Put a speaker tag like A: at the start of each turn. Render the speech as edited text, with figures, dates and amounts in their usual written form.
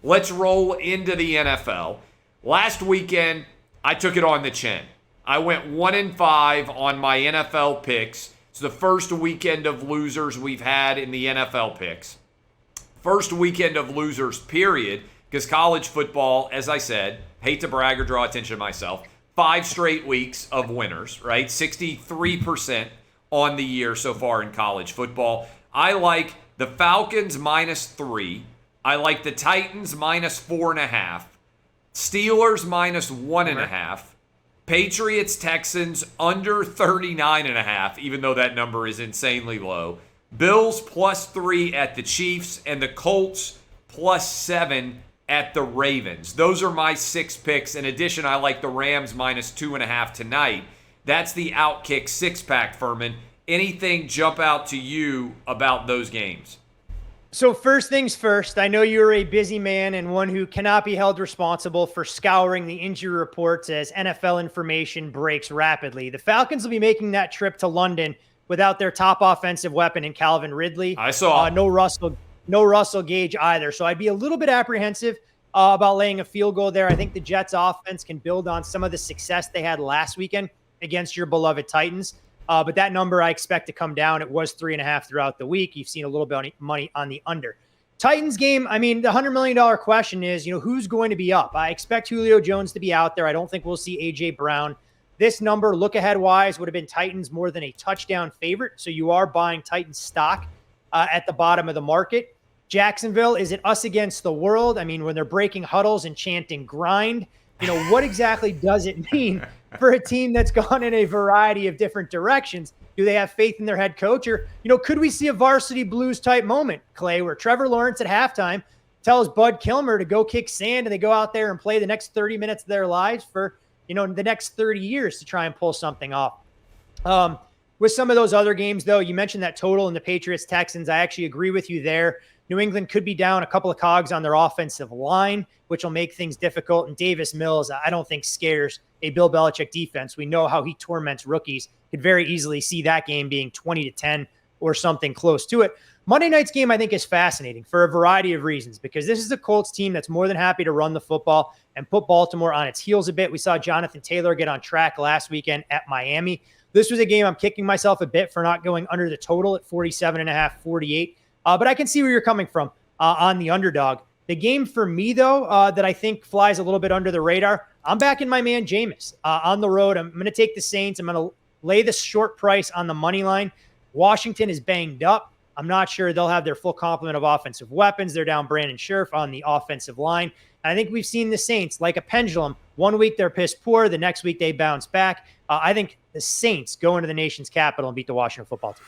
A: let's roll into the NFL. Last weekend, I took it on the chin. I went 1-5 on my NFL picks. It's the first weekend of losers we've had in the NFL picks. First weekend of losers, period, because college football, as I said, hate to brag or draw attention to myself, 5 straight weeks of winners, right? 63% on the year so far in college football. I like the Falcons -3. I like the Titans -4.5. Steelers -1.5. Patriots, Texans under 39.5, even though that number is insanely low. Bills +3 at the Chiefs, and the Colts +7 at the Ravens. Those are my 6 picks. In addition, I like the Rams -2.5 tonight. That's the Outkick six-pack, Furman. Anything jump out to you about those games?
B: So first things first, I know you're a busy man and one who cannot be held responsible for scouring the injury reports as NFL information breaks rapidly. The Falcons will be making that trip to London without their top offensive weapon in Calvin Ridley.
A: I saw.
B: No Russell Gage either. So I'd be a little bit apprehensive about laying a field goal there. I think the Jets offense can build on some of the success they had last weekend against your beloved Titans. But that number I expect to come down. It was 3.5 throughout the week. You've seen a little bit of money on the under. Titans game, I mean, the $100 million question is, who's going to be up? I expect Julio Jones to be out there. I don't think we'll see A.J. Brown. This number, look ahead wise, would have been Titans more than a touchdown favorite. So you are buying Titans stock at the bottom of the market. Jacksonville, is it us against the world? I mean, when they're breaking huddles and chanting grind, what exactly does it mean for a team that's gone in a variety of different directions? Do they have faith in their head coach? Or, could we see a varsity blues type moment, Clay, where Trevor Lawrence at halftime tells Bud Kilmer to go kick sand and they go out there and play the next 30 minutes of their lives for, the next 30 years to try and pull something off? With some of those other games, though, you mentioned that total in the Patriots-Texans. I actually agree with you there. New England could be down a couple of cogs on their offensive line, which will make things difficult. And Davis Mills, I don't think scares a Bill Belichick defense. We know how he torments rookies. Could very easily see that game being 20-10 or something close to it. Monday night's game, I think, is fascinating for a variety of reasons, because this is a Colts team that's more than happy to run the football and put Baltimore on its heels a bit. We saw Jonathan Taylor get on track last weekend at Miami. This was a game I'm kicking myself a bit for not going under the total at 47.5, 48. But I can see where you're coming from on the underdog. The game for me, though, that I think flies a little bit under the radar, I'm backing my man Jameis on the road. I'm going to take the Saints. I'm going to lay the short price on the money line. Washington is banged up. I'm not sure they'll have their full complement of offensive weapons. They're down Brandon Scherf on the offensive line. And I think we've seen the Saints like a pendulum. One week they're piss poor. The next week they bounce back. I think the Saints go into the nation's capital and beat the Washington football team.